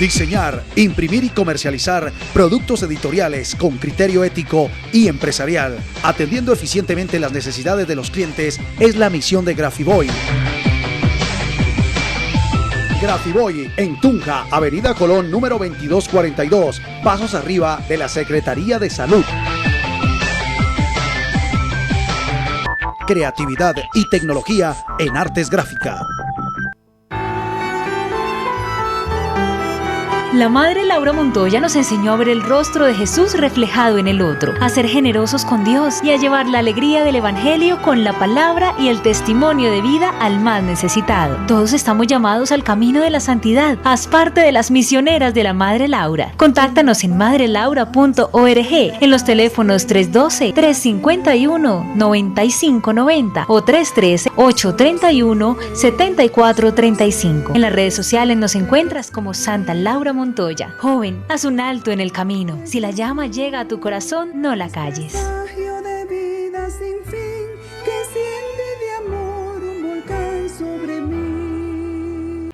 Diseñar, imprimir y comercializar productos editoriales con criterio ético y empresarial, atendiendo eficientemente las necesidades de los clientes, es la misión de Grafiboy. Grafiboy en Tunja, Avenida Colón número 2242, pasos arriba de la Secretaría de Salud. Creatividad y tecnología en artes gráficas. La Madre Laura Montoya nos enseñó a ver el rostro de Jesús reflejado en el otro, a ser generosos con Dios y a llevar la alegría del Evangelio con la palabra y el testimonio de vida al más necesitado. Todos estamos llamados al camino de la santidad. Haz parte de las misioneras de la Madre Laura. Contáctanos en madrelaura.org, en los teléfonos 312-351-9590 o 313-831-7435. En las redes sociales nos encuentras como Santa Laura Montoya. Joven, haz un alto en el camino. Si la llama llega a tu corazón, no la calles. De vida sin fin, que siente de amor un volcán sobre mí.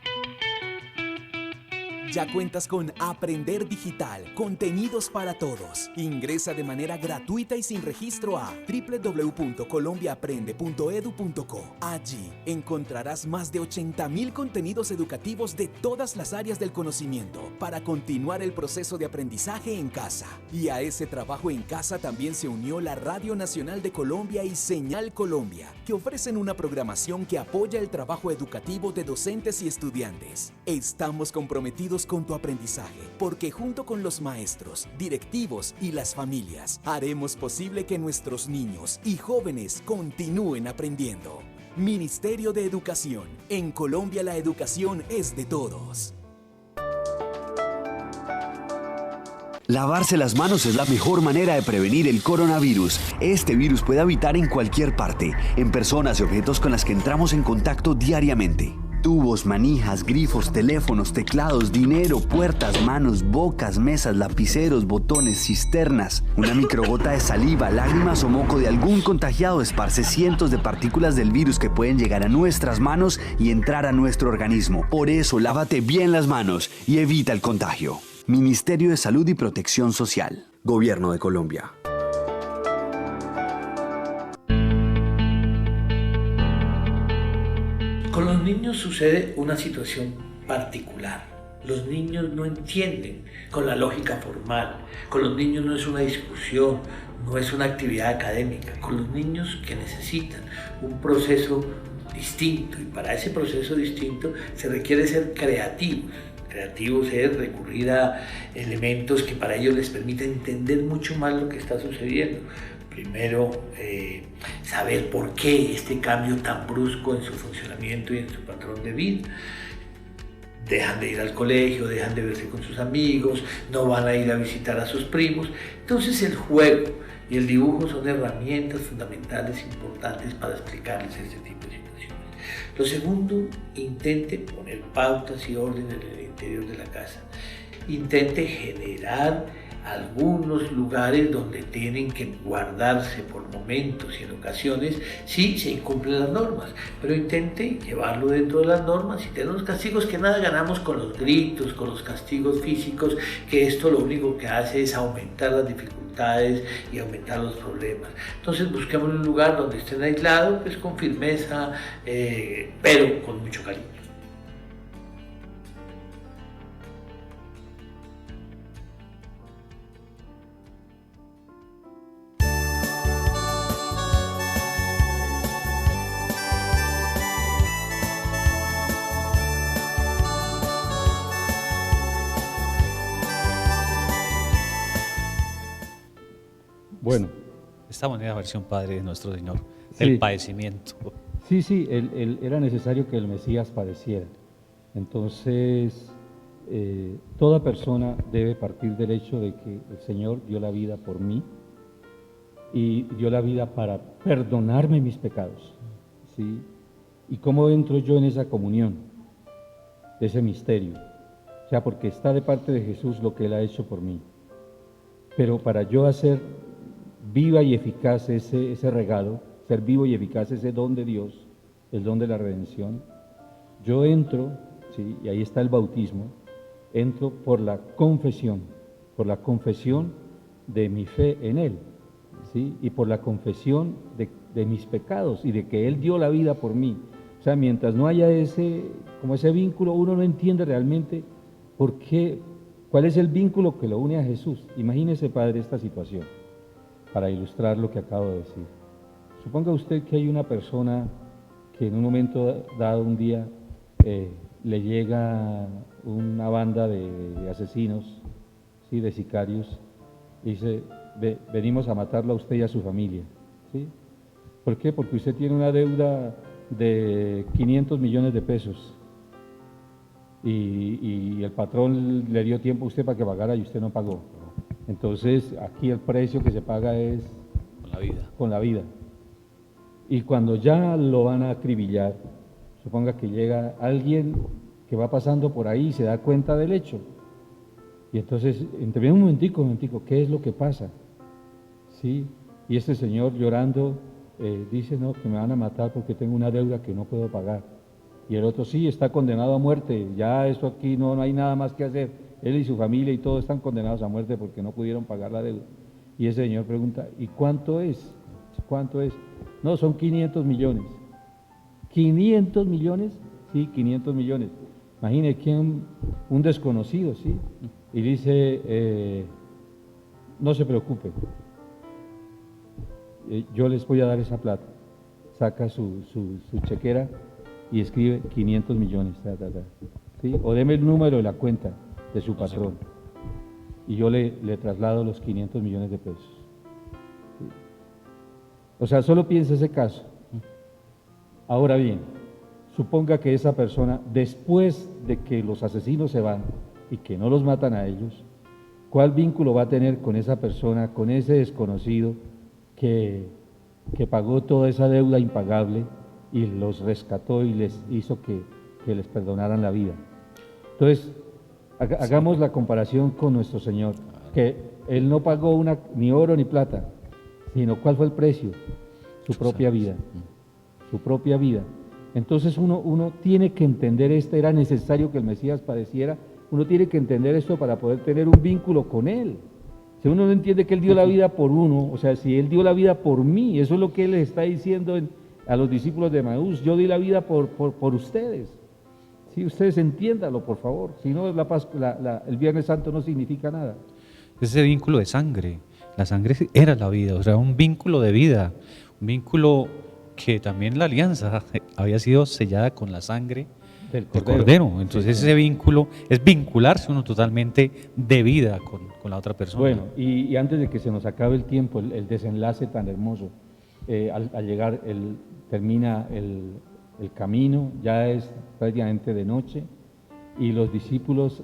Ya cuentas con Aprender Digital, contenidos para todos. Ingresa de manera gratuita y sin registro a www.colombiaaprende.edu.co. Allí encontrarás más de 80.000 contenidos educativos de todas las áreas del conocimiento para continuar el proceso de aprendizaje en casa. Y a ese trabajo en casa también se unió la Radio Nacional de Colombia y Señal Colombia, que ofrecen una programación que apoya el trabajo educativo de docentes y estudiantes. Estamos comprometidos con tu aprendizaje, porque junto con los maestros, directivos y las familias, haremos posible que nuestros niños y jóvenes continúen aprendiendo. Ministerio de Educación. En Colombia la educación es de todos. Lavarse las manos es la mejor manera de prevenir el coronavirus. Este virus puede habitar en cualquier parte, en personas y objetos con las que entramos en contacto diariamente. Tubos, manijas, grifos, teléfonos, teclados, dinero, puertas, manos, bocas, mesas, lapiceros, botones, cisternas. Una microgota de saliva, lágrimas o moco de algún contagiado esparce cientos de partículas del virus que pueden llegar a nuestras manos y entrar a nuestro organismo. Por eso, lávate bien las manos y evita el contagio. Ministerio de Salud y Protección Social. Gobierno de Colombia. Con los niños sucede una situación particular. Los niños no entienden con la lógica formal. Con los niños no es una discusión, no es una actividad académica. Con los niños que necesitan un proceso distinto, y para ese proceso distinto se requiere ser creativos. Creativos es recurrir a elementos que para ellos les permitan entender mucho más lo que está sucediendo. Primero, saber por qué este cambio tan brusco en su funcionamiento y en su patrón de vida. Dejan de ir al colegio, dejan de verse con sus amigos, no van a ir a visitar a sus primos. Entonces el juego y el dibujo son herramientas fundamentales, importantes para explicarles este tipo de situaciones. Lo segundo, intente poner pautas y orden en el interior de la casa. Intente generar algunos lugares donde tienen que guardarse por momentos y en ocasiones sí se incumplen las normas, pero intente llevarlo dentro de las normas y tener los castigos, que nada ganamos con los gritos, con los castigos físicos, que esto lo único que hace es aumentar las dificultades y aumentar los problemas. Entonces busquemos un lugar donde estén aislados, pues con firmeza, pero con mucho cariño. Bueno. Estamos en la versión, Padre, de nuestro Señor, del padecimiento. Sí, era necesario que el Mesías padeciera. Entonces, toda persona debe partir del hecho de que el Señor dio la vida por mí y dio la vida para perdonarme mis pecados. ¿Sí? ¿Y cómo entro yo en esa comunión, de ese misterio? O sea, porque está de parte de Jesús lo que Él ha hecho por mí. Pero para yo hacer viva y eficaz ese regalo, ser vivo y eficaz ese don de Dios, el don de la redención, yo entro, ¿sí? Y ahí está el bautismo, entro por la confesión de mi fe en Él, ¿sí? Y por la confesión de mis pecados y de que Él dio la vida por mí. O sea, mientras no haya ese vínculo, uno no entiende realmente por qué, cuál es el vínculo que lo une a Jesús. Imagínese, Padre, esta situación, para ilustrar lo que acabo de decir. Suponga usted que hay una persona que en un momento dado, un día, le llega una banda de asesinos, ¿sí? De sicarios, y dice: venimos a matarlo a usted y a su familia. ¿Sí? ¿Por qué? Porque usted tiene una deuda de 500 millones de pesos y el patrón le dio tiempo a usted para que pagara y usted no pagó. Entonces, aquí el precio que se paga es con la vida. Y cuando ya lo van a acribillar, suponga que llega alguien que va pasando por ahí y se da cuenta del hecho. Y entonces, interviene un momentico, ¿qué es lo que pasa? ¿Sí? Y este señor llorando dice: no, que me van a matar porque tengo una deuda que no puedo pagar. Y el otro: sí, está condenado a muerte, ya eso aquí no hay nada más que hacer. Él y su familia y todos están condenados a muerte porque no pudieron pagar la deuda. Y ese señor pregunta: ¿y cuánto es? ¿Cuánto es? No, son 500 millones. ¿500 millones? Sí, 500 millones. Imagine quién, un desconocido, ¿sí? Y dice: no se preocupe, yo les voy a dar esa plata. Saca su chequera y escribe 500 millones, ¿sí? O deme el número de la cuenta de su patrón, y yo le traslado los 500 millones de pesos. ¿Sí? O sea, solo piensa ese caso. Ahora bien, suponga que esa persona, después de que los asesinos se van y que no los matan a ellos, ¿Cuál vínculo va a tener con esa persona, con ese desconocido que pagó toda esa deuda impagable y los rescató y les hizo que les perdonaran la vida? Entonces, hagamos la comparación con nuestro Señor, que Él no pagó ni oro ni plata, sino ¿cuál fue el precio? Su propia vida, su propia vida. Entonces uno tiene que entender esto, era necesario que el Mesías padeciera, uno tiene que entender esto para poder tener un vínculo con Él. Si uno no entiende que Él dio la vida por uno, o sea, si Él dio la vida por mí, eso es lo que Él les está diciendo a los discípulos de Emaús, yo di la vida por ustedes. Sí, ustedes entiéndanlo, por favor, si no el Viernes Santo no significa nada. Ese vínculo de sangre, la sangre era la vida, o sea, un vínculo de vida, un vínculo que también la alianza había sido sellada con la sangre del Cordero. Entonces ese vínculo es vincularse uno totalmente de vida con la otra persona. Bueno, y antes de que se nos acabe el tiempo, el desenlace tan hermoso, al llegar, termina el camino, ya es prácticamente de noche, y los discípulos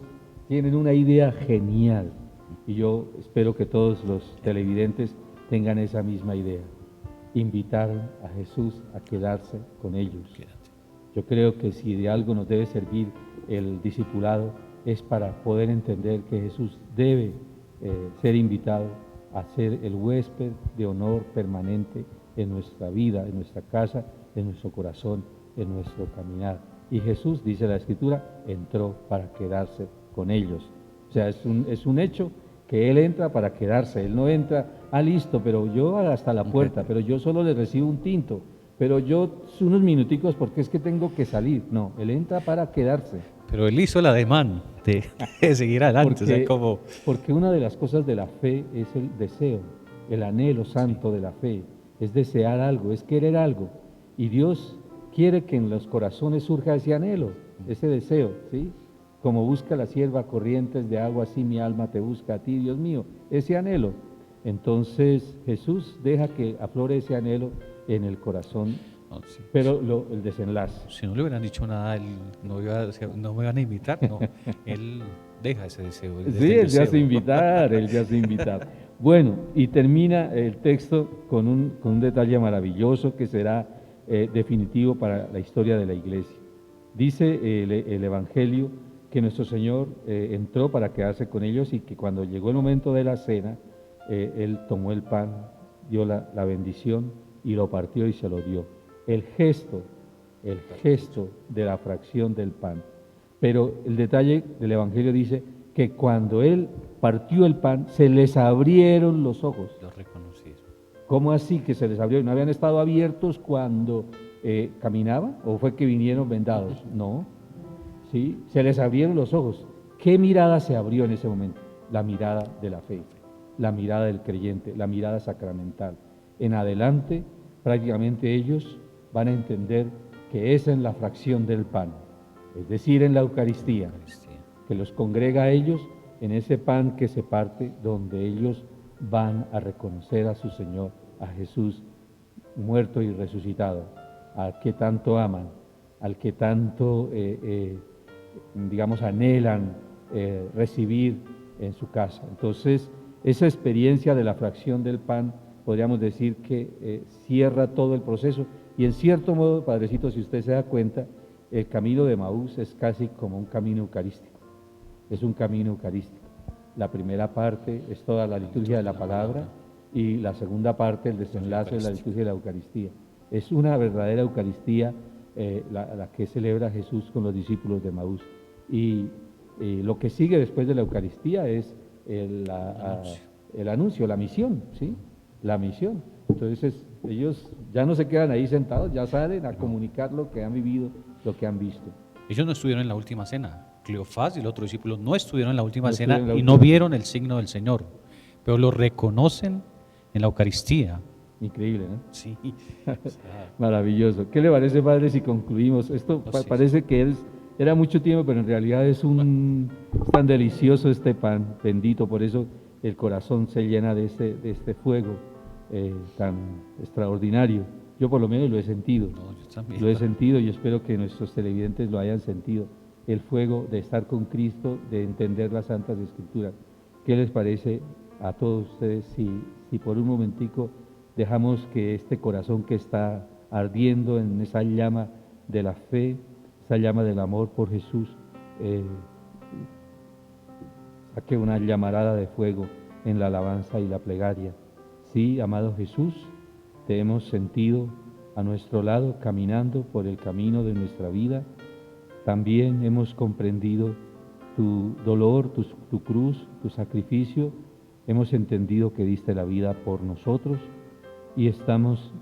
tienen una idea genial, y yo espero que todos los televidentes tengan esa misma idea: invitar a Jesús a quedarse con ellos. Yo creo que si de algo nos debe servir el discipulado es para poder entender que Jesús debe ser invitado a ser el huésped de honor permanente en nuestra vida, en nuestra casa, en nuestro corazón, en nuestro caminar. Y Jesús, dice la Escritura, entró para quedarse con ellos. O sea, es un hecho que Él entra para quedarse. Él no entra, listo, pero yo hasta la puerta, pero yo solo le recibo un tinto, pero yo unos minuticos porque es que tengo que salir. No, Él entra para quedarse. Pero Él hizo el ademán de seguir adelante. Porque una de las cosas de la fe es el deseo, el anhelo santo de la fe. Es desear algo, es querer algo. Y Dios quiere que en los corazones surja ese anhelo, ese deseo, ¿sí? Como busca la sierva corrientes de agua, así mi alma te busca a ti, Dios mío, ese anhelo. Entonces Jesús deja que aflore ese anhelo en el corazón, pero el desenlace. Si no le hubieran dicho nada, él no me van a invitar, no. Él deja ese deseo. Sí, él ya se invitar. Bueno, y termina el texto con un detalle maravilloso que será definitivo para la historia de la iglesia. Dice el Evangelio que nuestro Señor entró para quedarse con ellos y que cuando llegó el momento de la cena, Él tomó el pan, dio la bendición y lo partió y se lo dio. El gesto de la fracción del pan. Pero el detalle del Evangelio dice que cuando Él partió el pan, se les abrieron los ojos. Los reconocieron. ¿Cómo así que se les abrieron? ¿No habían estado abiertos cuando caminaba? ¿O fue que vinieron vendados? No. ¿Sí? Se les abrieron los ojos. ¿Qué mirada se abrió en ese momento? La mirada de la fe, la mirada del creyente, la mirada sacramental. En adelante, prácticamente ellos van a entender que esa es la fracción del pan, es decir, en la Eucaristía, que los congrega a ellos en ese pan que se parte, donde ellos van a reconocer a su Señor, a Jesús muerto y resucitado, al que tanto aman, al que tanto, anhelan recibir en su casa. Entonces, esa experiencia de la fracción del pan, podríamos decir que cierra todo el proceso, y en cierto modo, Padrecito, si usted se da cuenta, el camino de Emaús es casi como un camino eucarístico, es un camino eucarístico. La primera parte es toda la liturgia de la palabra, y la segunda parte, el desenlace de la liturgia de la Eucaristía. Es una verdadera Eucaristía la que celebra Jesús con los discípulos de Emaús. Y lo que sigue después de la Eucaristía es el anuncio, la misión, ¿sí? La misión. Entonces ellos ya no se quedan ahí sentados, ya salen a comunicar lo que han vivido, lo que han visto. Ellos no estuvieron en la última cena. Cleofás y el otro discípulo no estuvieron en la última cena y no vieron el signo del Señor, pero lo reconocen en la Eucaristía. Increíble, ¿no? Sí. Maravilloso. ¿Qué le parece, padre, si concluimos? Esto parece que era mucho tiempo, pero en realidad es tan delicioso este pan bendito, por eso el corazón se llena de este fuego tan extraordinario. Yo por lo menos lo he sentido. Yo también. Lo he sentido y espero que nuestros televidentes lo hayan sentido. El fuego de estar con Cristo, de entender las Santas Escrituras. ¿Qué les parece a todos ustedes si por un momentico dejamos que este corazón que está ardiendo en esa llama de la fe, esa llama del amor por Jesús, saque una llamarada de fuego en la alabanza y la plegaria? Sí, amado Jesús, te hemos sentido a nuestro lado caminando por el camino de nuestra vida. También hemos comprendido tu dolor, tu cruz, tu sacrificio. Hemos entendido que diste la vida por nosotros y estamos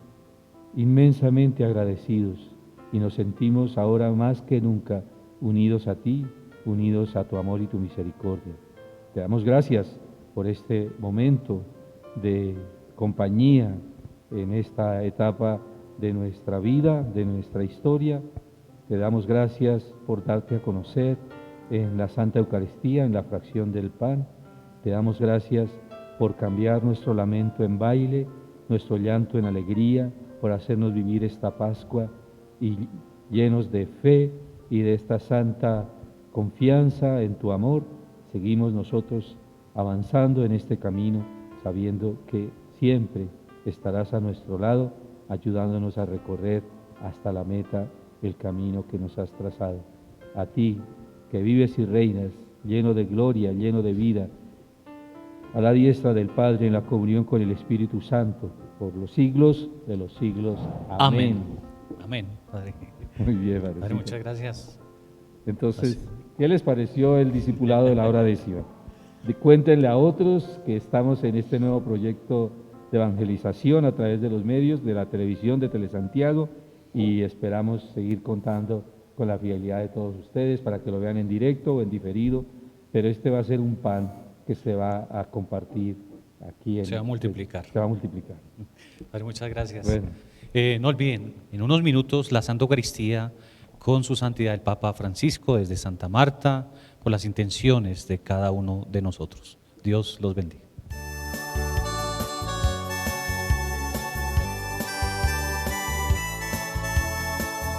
inmensamente agradecidos y nos sentimos ahora más que nunca unidos a ti, unidos a tu amor y tu misericordia. Te damos gracias por este momento de compañía en esta etapa de nuestra vida, de nuestra historia. Te damos gracias por darte a conocer en la Santa Eucaristía, en la fracción del pan. Te damos gracias por cambiar nuestro lamento en baile, nuestro llanto en alegría, por hacernos vivir esta Pascua y llenos de fe y de esta santa confianza en tu amor. Seguimos nosotros avanzando en este camino, sabiendo que siempre estarás a nuestro lado, ayudándonos a recorrer hasta la meta el camino que nos has trazado. A ti, que vives y reinas, lleno de gloria, lleno de vida, a la diestra del Padre en la comunión con el Espíritu Santo, por los siglos de los siglos. Amén. Amén, Padre. Muy bien, Padre. Padre, muchas gracias. Entonces, ¿qué les pareció el discipulado de la hora décima? Cuéntenle a otros que estamos en este nuevo proyecto de evangelización a través de los medios, de la televisión de Telesantiago, y esperamos seguir contando con la fidelidad de todos ustedes para que lo vean en directo o en diferido, pero este va a ser un pan que se va a compartir aquí. Se va a multiplicar. Se va a multiplicar. Padre, muchas gracias. Bueno. No olviden, en unos minutos, la Santa Eucaristía con su santidad el Papa Francisco desde Santa Marta, por las intenciones de cada uno de nosotros. Dios los bendiga.